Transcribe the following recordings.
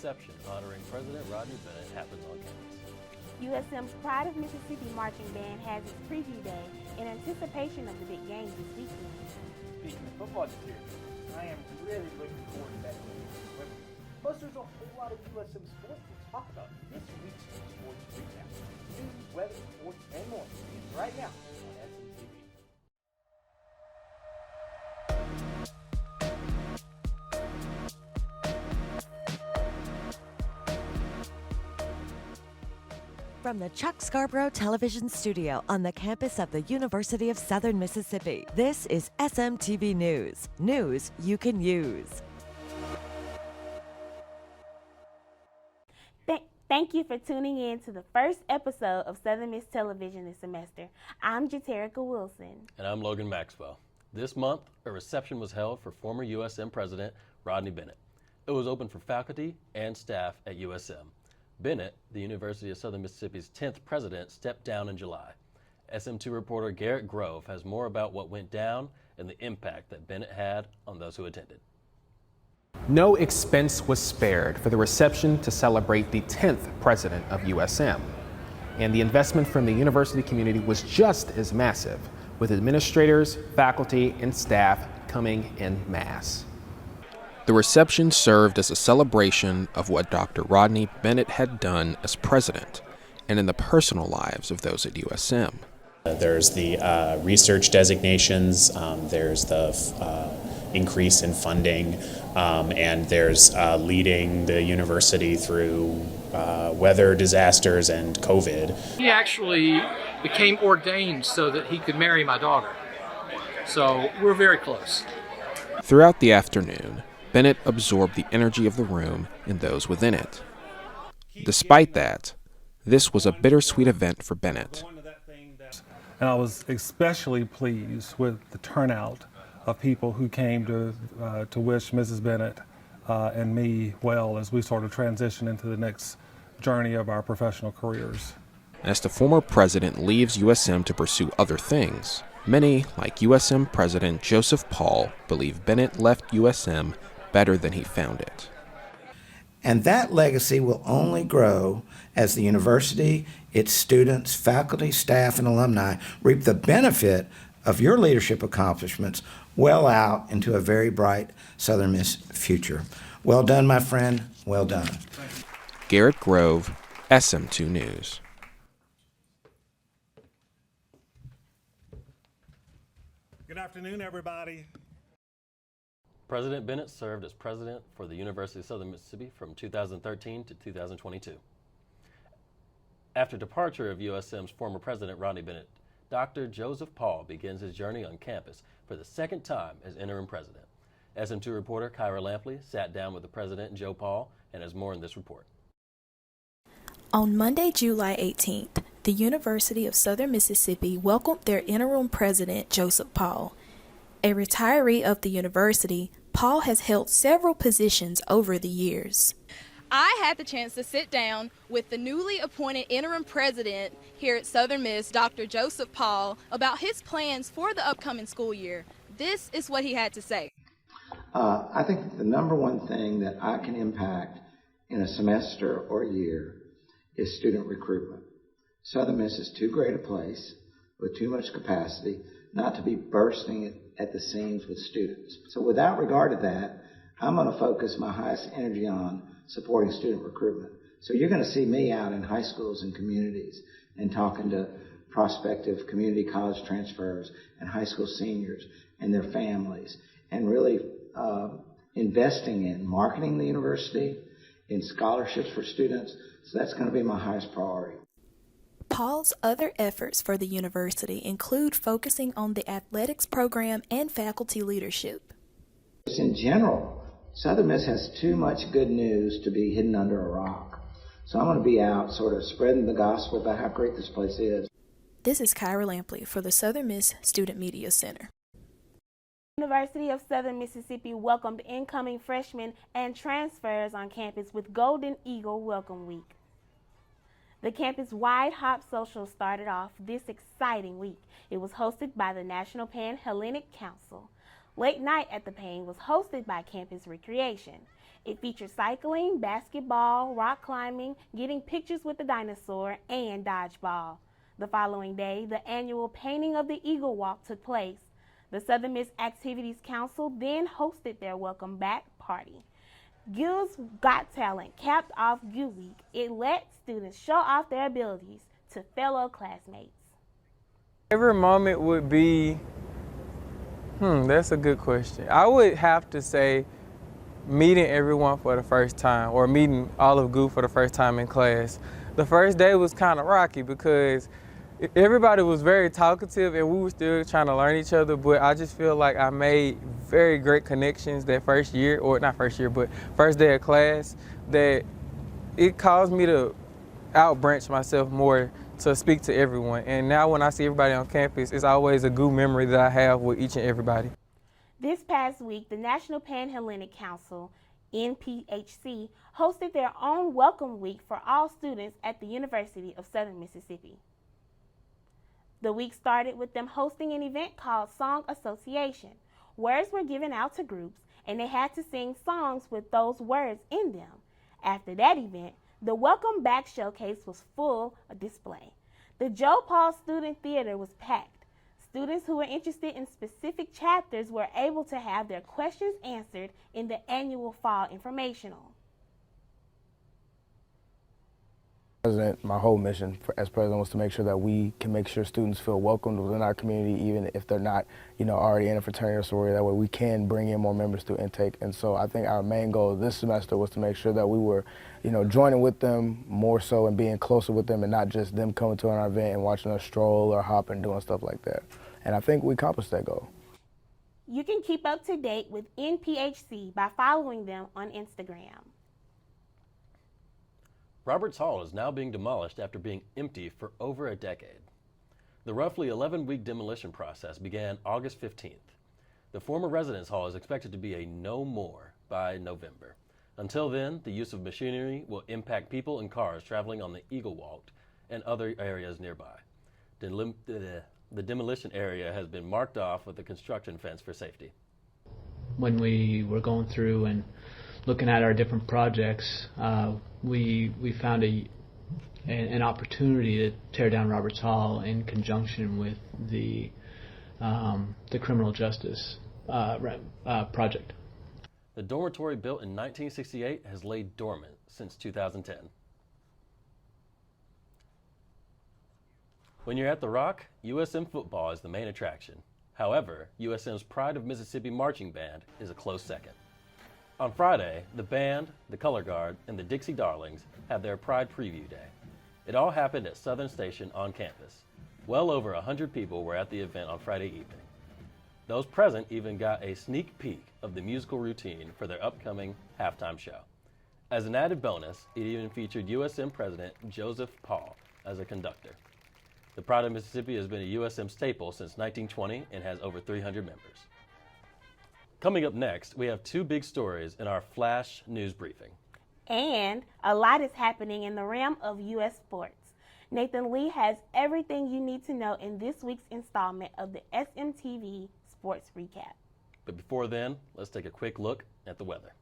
reception honoring President Rodney Bennett happens on campus. USM's Pride of Mississippi Marching Band has its preview day in anticipation of the big games this weekend. Speaking of football this year, I am really looking forward to that game. Plus, there's a whole lot of USM sports to talk about this week's Sports Recap. News, weather, sports, and more. It's right now on SMTV. From the Chuck Scarborough Television Studio on the campus of the University of Southern Mississippi, this is SMTV News. News you can use. Thank you for tuning in to the first episode of Southern Miss Television this semester. I'm Jaterica Wilson. And I'm Logan Maxwell. This month, a reception was held for former USM President Rodney Bennett. It was open for faculty and staff at USM. Bennett, the University of Southern Mississippi's 10th president, stepped down in July. SM2 reporter Garrett Grove has more about what went down and the impact that Bennett had on those who attended. No expense was spared for the reception to celebrate the 10th president of USM. And the investment from the university community was just as massive, with administrators, faculty, and staff coming en masse. The reception served as a celebration of what Dr. Rodney Bennett had done as president and in the personal lives of those at USM. There's the research designations, there's the increase in funding, and there's leading the university through weather disasters and COVID. He actually became ordained so that he could marry my daughter. So we're very close. Throughout the afternoon, Bennett absorbed the energy of the room and those within it. Despite that, this was a bittersweet event for Bennett. And I was especially pleased with the turnout of people who came to wish Mrs. Bennett and me well as we sort of transition into the next journey of our professional careers. As the former president leaves USM to pursue other things, many, like USM President Joseph Paul, believe Bennett left USM better than he found it. And that legacy will only grow as the university, its students, faculty, staff, and alumni reap the benefit of your leadership accomplishments well out into a very bright Southern Miss future. Well done, my friend. Well done. Garrett Grove, SM2 News. Good afternoon, everybody. President Bennett served as president for the University of Southern Mississippi from 2013 to 2022. After departure of USM's former president Rodney Bennett, Dr. Joseph Paul begins his journey on campus for the second time as interim president. SM2 reporter Kyra Lampley sat down with the president, Joe Paul, and has more in this report. On Monday, July 18th, the University of Southern Mississippi welcomed their interim president, Joseph Paul. A retiree of the university, Paul has held several positions over the years. I had the chance to sit down with the newly appointed interim president here at Southern Miss, Dr. Joseph Paul, about his plans for the upcoming school year. This is what he had to say. I think the number one thing that I can impact in a semester or year is student recruitment. Southern Miss is too great a place with too much capacity not to be bursting at the seams with students. So without regard to that, I'm going to focus my highest energy on supporting student recruitment. So you're going to see me out in high schools and communities and talking to prospective community college transfers and high school seniors and their families, and really investing in marketing the university, in scholarships for students. So that's going to be my highest priority. Paul's other efforts for the university include focusing on the athletics program and faculty leadership. In general, Southern Miss has too much good news to be hidden under a rock. So I'm going to be out sort of spreading the gospel about how great this place is. This is Kyra Lampley for the Southern Miss Student Media Center. University of Southern Mississippi welcomed incoming freshmen and transfers on campus with Golden Eagle Welcome Week. The campus-wide Hop Social started off this exciting week. It was hosted by the National Pan-Hellenic Council. Late night at the Pan was hosted by Campus Recreation. It featured cycling, basketball, rock climbing, getting pictures with the dinosaur, and dodgeball. The following day, the annual painting of the Eagle Walk took place. The Southern Miss Activities Council then hosted their welcome back party. Gil's Got Talent capped off GU Week. It let students show off their abilities to fellow classmates. Favorite moment would be, that's a good question. I would have to say meeting everyone for the first time, or meeting all of GU for the first time in class. The first day was kind of rocky because everybody was very talkative and we were still trying to learn each other, but I just feel like I made very great connections that first year, or not first year, but first day of class, that it caused me to out-branch myself more to speak to everyone. And now when I see everybody on campus, it's always a good memory that I have with each and everybody. This past week, the National Panhellenic Council, NPHC, hosted their own welcome week for all students at the University of Southern Mississippi. The week started with them hosting an event called Song Association. Words were given out to groups, and they had to sing songs with those words in them. After that event, the Welcome Back Showcase was full of display. The Joe Paul Student Theater was packed. Students who were interested in specific chapters were able to have their questions answered in the annual Fall Informational. My whole mission as president was to make sure that we can make sure students feel welcomed within our community, even if they're not, already in a fraternity or sorority. That way we can bring in more members through intake. And so I think our main goal this semester was to make sure that we were, joining with them more so and being closer with them, and not just them coming to our event and watching us stroll or hop and doing stuff like that. And I think we accomplished that goal. You can keep up to date with NPHC by following them on Instagram. Roberts Hall is now being demolished after being empty for over a decade. The roughly 11-week demolition process began August 15th. The former residence hall is expected to be a no more by November. Until then, the use of machinery will impact people and cars traveling on the Eagle Walk and other areas nearby. The demolition area has been marked off with a construction fence for safety. When we were going through and looking at our different projects, we found an opportunity to tear down Roberts Hall in conjunction with the criminal justice project. The dormitory, built in 1968, has laid dormant since 2010. When you're at the Rock, USM football is the main attraction. However, USM's Pride of Mississippi marching band is a close second. On Friday, the band, the Color Guard, and the Dixie Darlings had their Pride Preview Day. It all happened at Southern Station on campus. Well over 100 people were at the event on Friday evening. Those present even got a sneak peek of the musical routine for their upcoming halftime show. As an added bonus, it even featured USM President Joseph Paul as a conductor. The Pride of Mississippi has been a USM staple since 1920 and has over 300 members. Coming up next, we have two big stories in our flash news briefing. And a lot is happening in the realm of U.S. sports. Nathan Lee has everything you need to know in this week's installment of the SMTV Sports Recap. But before then, let's take a quick look at the weather.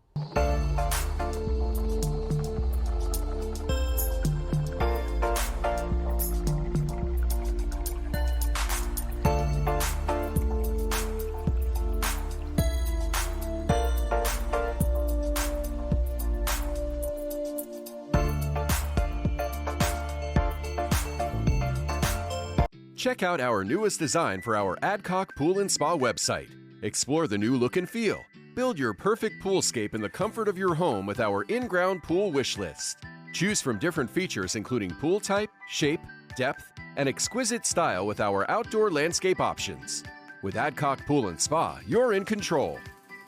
Check out our newest design for our Adcock Pool & Spa website. Explore the new look and feel. Build your perfect poolscape in the comfort of your home with our in-ground pool wish list. Choose from different features including pool type, shape, depth, and exquisite style with our outdoor landscape options. With Adcock Pool & Spa, you're in control.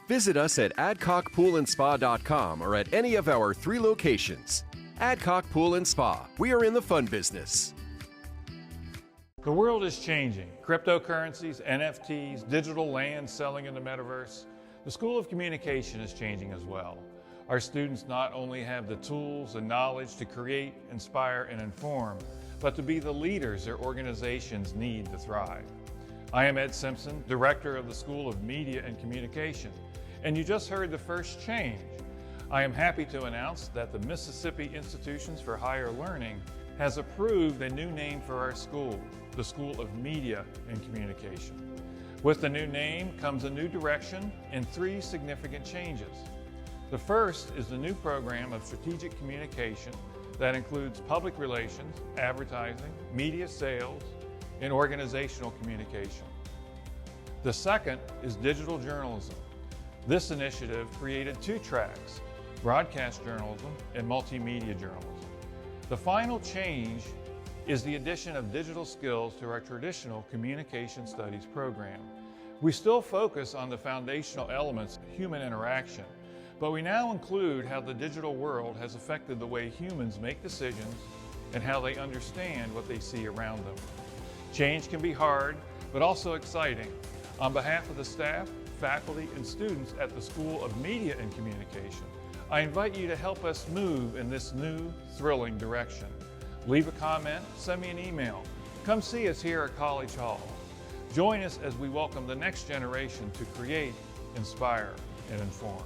Visit us at adcockpoolandspa.com or at any of our 3 locations. Adcock Pool & Spa. We are in the fun business. The world is changing. Cryptocurrencies, NFTs, digital land selling in the metaverse. The School of Communication is changing as well. Our students not only have the tools and knowledge to create, inspire, and inform, but to be the leaders their organizations need to thrive. I am Ed Simpson, Director of the School of Media and Communication, and you just heard the first change. I am happy to announce that the Mississippi Institutions for Higher Learning has approved a new name for our school, the School of Media and Communication. With the new name comes a new direction and 3 significant changes. The first is the new program of strategic communication that includes public relations, advertising, media sales, and organizational communication. The second is digital journalism. This initiative created 2 tracks, broadcast journalism and multimedia journalism. The final change is the addition of digital skills to our traditional communication studies program. We still focus on the foundational elements of human interaction, but we now include how the digital world has affected the way humans make decisions and how they understand what they see around them. Change can be hard, but also exciting. On behalf of the staff, faculty, and students at the School of Media and Communication, I invite you to help us move in this new, thrilling direction. Leave a comment, send me an email. Come see us here at College Hall. Join us as we welcome the next generation to create, inspire, and inform.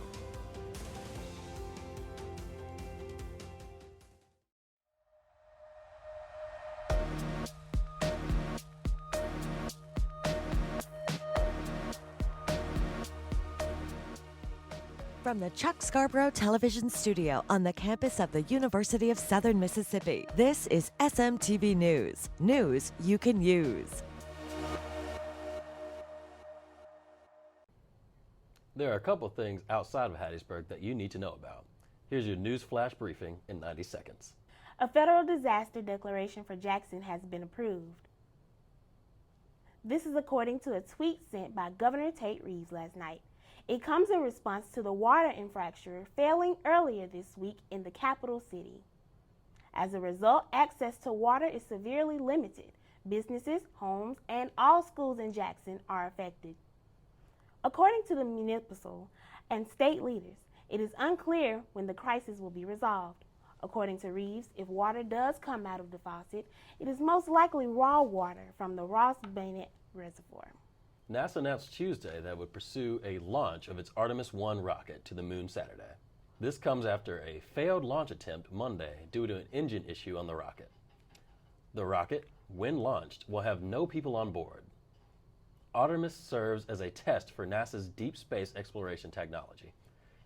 From the Chuck Scarborough Television Studio on the campus of the University of Southern Mississippi, this is SMTV News. News you can use. There are a couple things outside of Hattiesburg that you need to know about. Here's your news flash briefing in 90 seconds. A federal disaster declaration for Jackson has been approved. This is according to a tweet sent by Governor Tate Reeves last night. It comes in response to the water infrastructure failing earlier this week in the capital city. As a result, access to water is severely limited. Businesses, homes, and all schools in Jackson are affected. According to the municipal and state leaders, it is unclear when the crisis will be resolved. According to Reeves, if water does come out of the faucet, it is most likely raw water from the Bennett Reservoir. NASA announced Tuesday that it would pursue a launch of its Artemis 1 rocket to the moon Saturday. This comes after a failed launch attempt Monday due to an engine issue on the rocket. The rocket, when launched, will have no people on board. Artemis serves as a test for NASA's deep space exploration technology.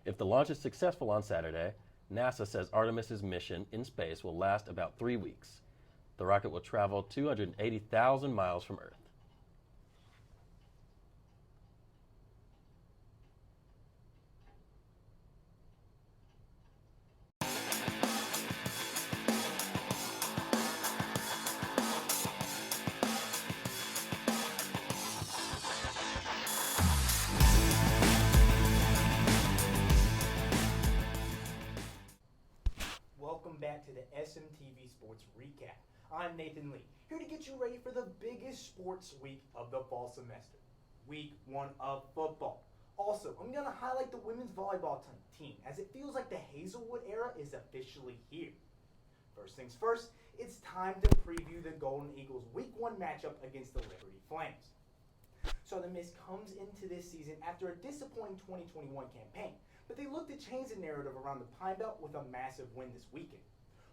If the launch is successful on Saturday, NASA says Artemis's mission in space will last about 3 weeks. The rocket will travel 280,000 miles from Earth. Back to the SMTV Sports Recap. I'm Nathan Lee, here to get you ready for the biggest sports week of the fall semester, week 1 of football. Also, I'm going to highlight the women's volleyball team, as it feels like the Hazelwood era is officially here. First things first, it's time to preview the Golden Eagles week 1 matchup against the Liberty Flames. Southern Miss comes into this season after a disappointing 2021 campaign, but they look to change the narrative around the Pine Belt with a massive win this weekend.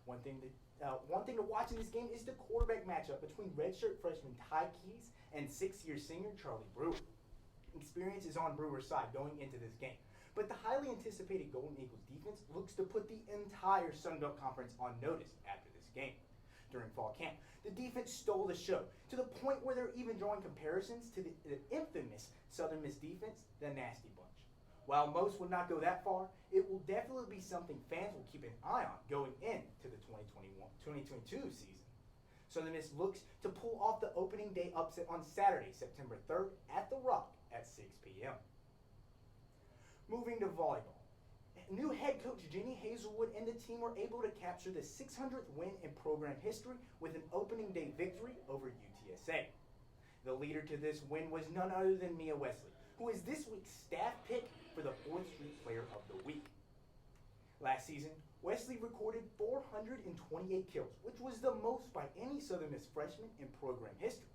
One thing to watch in this game is the quarterback matchup between redshirt freshman Ty Keys and 6-year senior Charlie Brewer. Experience is on Brewer's side going into this game, but the highly anticipated Golden Eagles defense looks to put the entire Sun Belt Conference on notice after this game. During fall camp, the defense stole the show to the point where they're even drawing comparisons to the infamous Southern Miss defense, the Nasty Bunch. While most would not go that far, it will definitely be something fans will keep an eye on going into the 2021-2022 season. Southern Miss looks to pull off the opening day upset on Saturday, September 3rd at The Rock at 6 p.m. Moving to volleyball. New head coach Jenny Hazelwood and the team were able to capture the 600th win in program history with an opening day victory over UTSA. The leader to this win was none other than Mia Wesley, who is this week's staff pick for the 4th Street Player of the Week. Last season, Wesley recorded 428 kills, which was the most by any Southern Miss freshman in program history.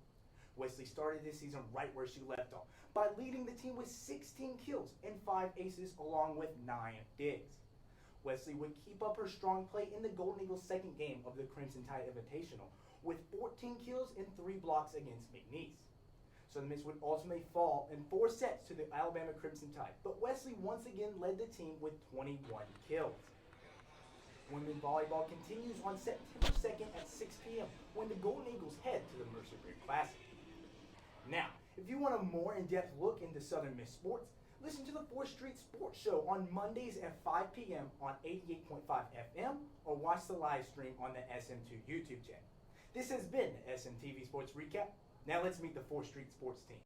Wesley started this season right where she left off, by leading the team with 16 kills and 5 aces along with 9 digs. Wesley would keep up her strong play in the Golden Eagles' second game of the Crimson Tide Invitational with 14 kills and 3 blocks against McNeese. Southern Miss would ultimately fall in 4 sets to the Alabama Crimson Tide, but Wesley once again led the team with 21 kills. Women's volleyball continues on September 2nd at 6 p.m. when the Golden Eagles head to the Mercer Creek Classic. Now, if you want a more in-depth look into Southern Miss sports, listen to the 4th Street Sports Show on Mondays at 5 p.m. on 88.5 FM or watch the live stream on the SM2 YouTube channel. This has been the SMTV Sports Recap. Now let's meet the 4th Street Sports team.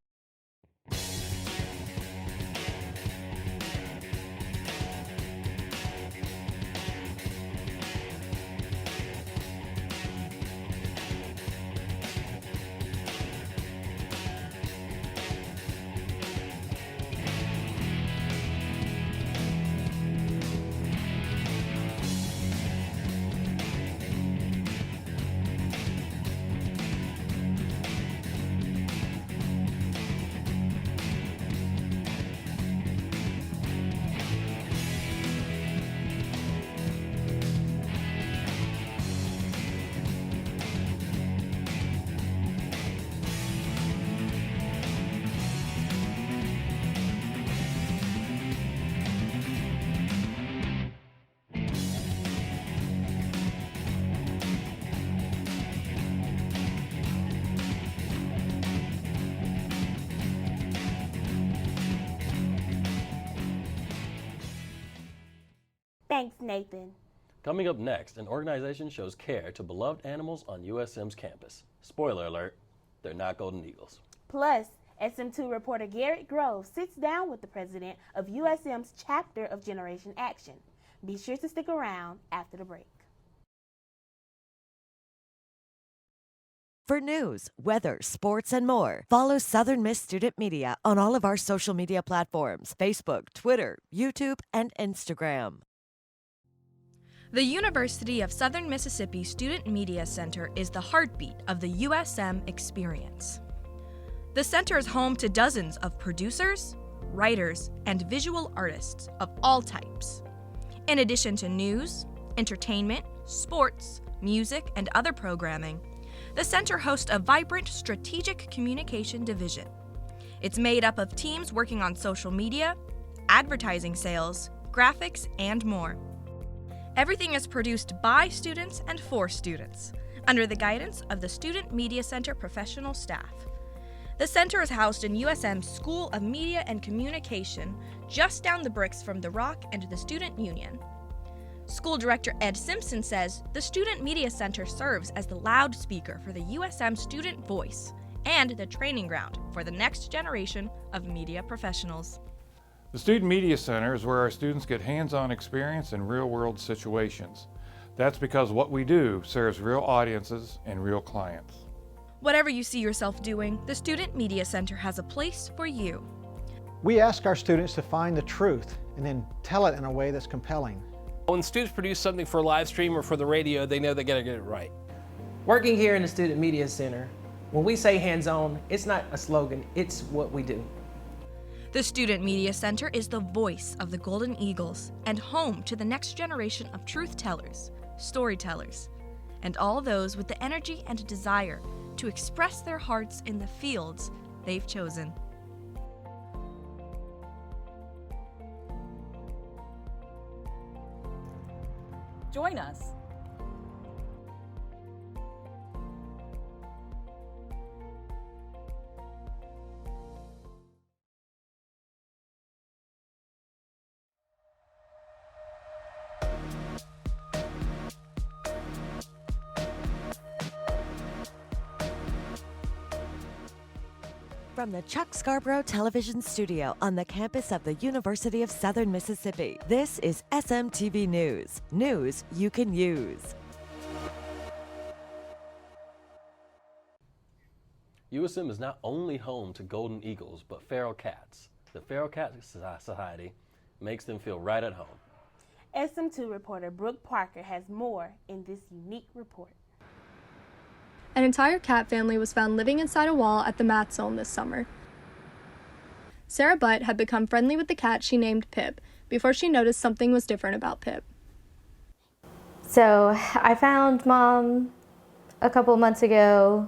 Thanks, Nathan. Coming up next, an organization shows care to beloved animals on USM's campus. Spoiler alert, they're not Golden Eagles. Plus, SM2 reporter Garrett Grove sits down with the president of USM's chapter of Generation Action. Be sure to stick around after the break. For news, weather, sports, and more, follow Southern Miss Student Media on all of our social media platforms, Facebook, Twitter, YouTube, and Instagram. The University of Southern Mississippi Student Media Center is the heartbeat of the USM experience. The center is home to dozens of producers, writers, and visual artists of all types. In addition to news, entertainment, sports, music, and other programming, the center hosts a vibrant strategic communication division. It's made up of teams working on social media, advertising sales, graphics, and more. Everything is produced by students and for students, under the guidance of the Student Media Center professional staff. The center is housed in USM's School of Media and Communication, just down the bricks from the Rock and the Student Union. School Director Ed Simpson says the Student Media Center serves as the loudspeaker for the USM student voice and the training ground for the next generation of media professionals. The Student Media Center is where our students get hands-on experience in real-world situations. That's because what we do serves real audiences and real clients. Whatever you see yourself doing, the Student Media Center has a place for you. We ask our students to find the truth and then tell it in a way that's compelling. When students produce something for a live stream or for the radio, they know they gotta get it right. Working here in the Student Media Center, when we say hands-on, it's not a slogan, it's what we do. The Student Media Center is the voice of the Golden Eagles and home to the next generation of truth tellers, storytellers, and all those with the energy and desire to express their hearts in the fields they've chosen. Join us. From the Chuck Scarborough Television Studio on the campus of the University of Southern Mississippi, this is SMTV News. News you can use. USM is not only home to golden eagles, but feral cats. The Feral Cat Society makes them feel right at home. SM2 reporter Brooke Parker has more in this unique report. An entire cat family was found living inside a wall at the Math Zone this summer. Sarah Butt had become friendly with the cat she named Pip before she noticed something was different about Pip. So I found Mom a couple months ago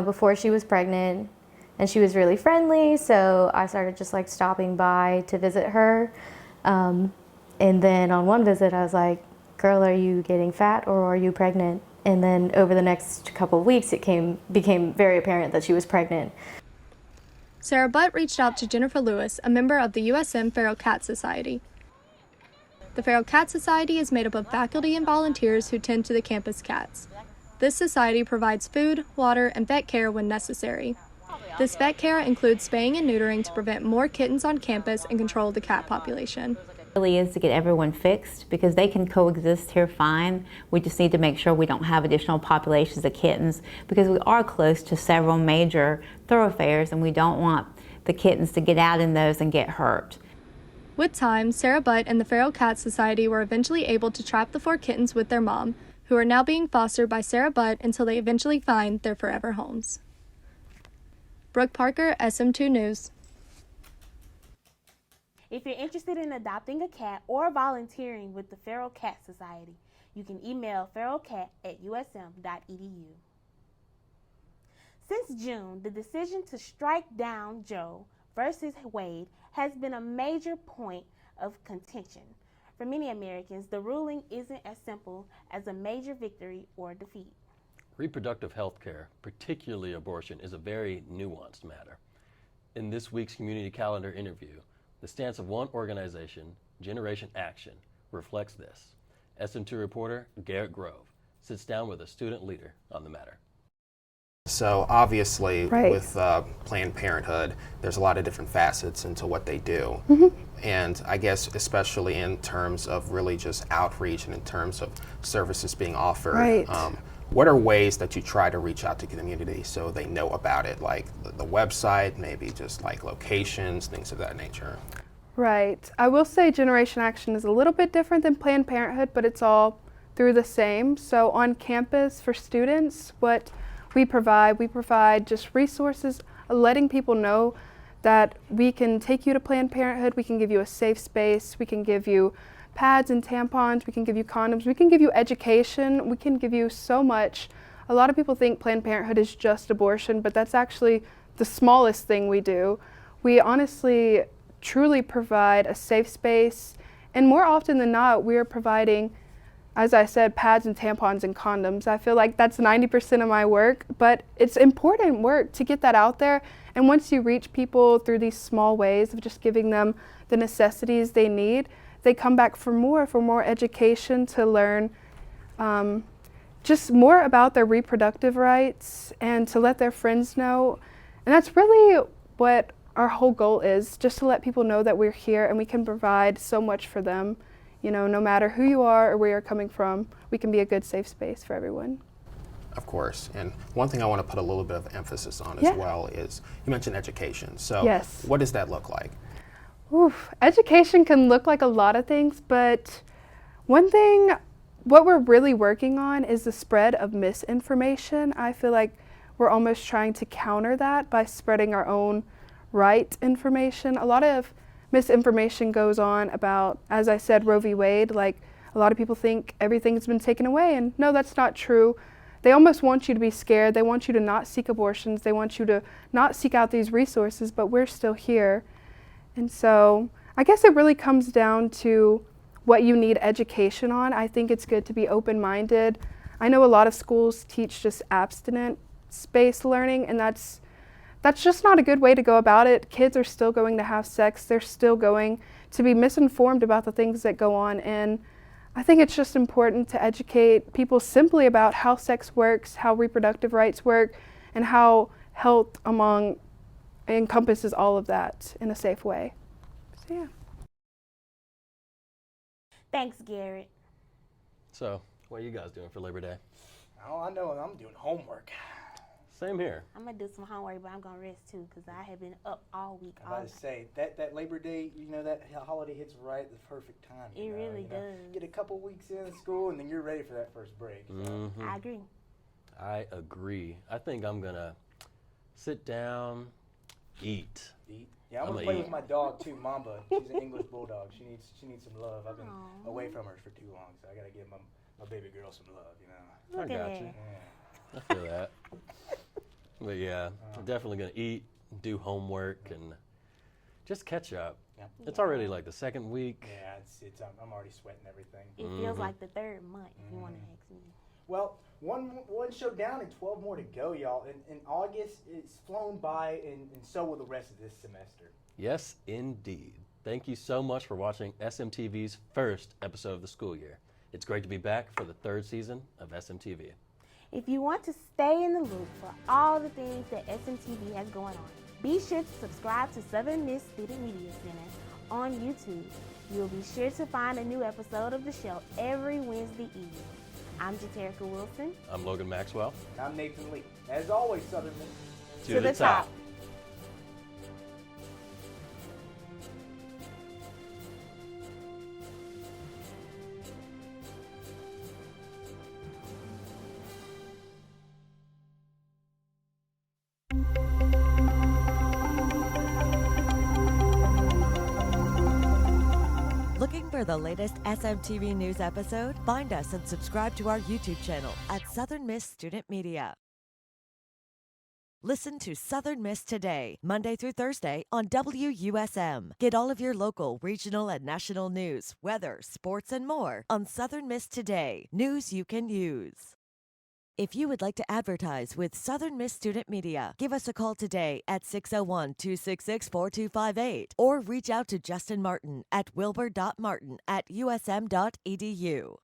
before she was pregnant, and she was really friendly, so I started just like stopping by to visit her. And then on one visit I was like, girl, are you getting fat or are you pregnant? And then over the next couple of weeks it became very apparent that she was pregnant. Sarah Butt reached out to Jennifer Lewis, a member of the USM Feral Cat Society. The Feral Cat Society is made up of faculty and volunteers who tend to the campus cats. This society provides food, water, and vet care when necessary. This vet care includes spaying and neutering to prevent more kittens on campus and control the cat population. Really is to get everyone fixed because they can coexist here fine. We just need to make sure we don't have additional populations of kittens because we are close to several major thoroughfares and we don't want the kittens to get out in those and get hurt. With time, Sarah Butt and the Feral Cat Society were eventually able to trap the 4 kittens with their mom, who are now being fostered by Sarah Butt until they eventually find their forever homes. Brooke Parker, SM2 News. If you're interested in adopting a cat or volunteering with the Feral Cat Society, you can email feralcat@usm.edu. Since June, the decision to strike down Joe versus Wade has been a major point of contention. For many Americans, the ruling isn't as simple as a major victory or defeat. Reproductive health care, particularly abortion, is a very nuanced matter. In this week's Community Calendar interview, the stance of one organization, Generation Action, reflects this. SM2 reporter Garrett Grove sits down with a student leader on the matter. So obviously with Planned Parenthood, there's a lot of different facets into what they do. And I guess especially in terms of really just outreach and in terms of services being offered, what are ways that you try to reach out to the community so they know about it, like the website, maybe just like locations, things of that nature? Right. I will say Generation Action is a little bit different than Planned Parenthood, but it's all through the same. So on campus for students, what we provide just resources, letting people know that we can take you to Planned Parenthood, we can give you a safe space, we can give you pads and tampons, we can give you condoms, we can give you education, we can give you so much. A lot of people think Planned Parenthood is just abortion, but that's actually the smallest thing we do. We honestly, truly provide a safe space, and more often than not, we are providing, as I said, pads and tampons and condoms. I feel like that's 90% of my work, but it's important work to get that out there. And once you reach people through these small ways of just giving them the necessities they need, they come back for more education to learn just more about their reproductive rights and to let their friends know. And that's really what our whole goal is, just to let people know that we're here and we can provide so much for them. You know, no matter who you are or where you're coming from, we can be a good, safe space for everyone. Of course. And one thing I want to put a little bit of emphasis on as well is, you mentioned education. So what does that look like? Oof. Education can look like a lot of things, but one thing, what we're really working on is the spread of misinformation. I feel like we're almost trying to counter that by spreading our own right information. A lot of misinformation goes on about, as I said, Roe v. Wade. Like, a lot of people think everything's been taken away, and no, that's not true. They almost want you to be scared. They want you to not seek abortions. They want you to not seek out these resources, but we're still here. And so I guess it really comes down to what you need education on. I think it's good to be open-minded. I know a lot of schools teach just abstinence-based learning, and that's just not a good way to go about it. Kids are still going to have sex. They're still going to be misinformed about the things that go on. And I think it's just important to educate people simply about how sex works, how reproductive rights work, and how health encompasses all of that in a safe way. So yeah. Thanks, Garrett. So, what are you guys doing for Labor Day? Oh, I know, I'm doing homework. Same here. I'm going to do some homework, but I'm going to rest too because I have been up all week. I was about to say, that Labor Day, you know, that holiday hits right at the perfect time. It really does. Get a couple weeks in school and then you're ready for that first break. So. I agree. I agree. I think I'm going to sit down, eat. Yeah, I'm gonna play with my dog too, Mamba. She's an English bulldog. She needs some love. I've been away from her for too long, so I gotta give my baby girl some love, you know. Look I at got that. you. I feel that. But yeah, I'm definitely gonna eat, do homework, and just catch up. Yep. It's already like the second week. Yeah, it's I'm already sweating everything. It feels like the third month, if you want to ask me. Well, one show down and 12 more to go, y'all. And August it's flown by, and so will the rest of this semester. Yes, indeed. Thank you so much for watching SMTV's first episode of the school year. It's great to be back for the third season of SMTV. If you want to stay in the loop for all the things that SMTV has going on, be sure to subscribe to Southern Miss Student Media Center on YouTube. You'll be sure to find a new episode of the show every Wednesday evening. I'm Jaterica Wilson. I'm Logan Maxwell. I'm Nathan Lee. As always, Southern Miss. To the top. Looking for the latest SMTV News episode? Find us and subscribe to our YouTube channel at Southern Miss Student Media. Listen to Southern Miss Today, Monday through Thursday on WUSM. Get all of your local, regional, and national news, weather, sports, and more on Southern Miss Today, news you can use. If you would like to advertise with Southern Miss Student Media, give us a call today at 601-266-4258 or reach out to Justin Martin at wilbur.martin@usm.edu.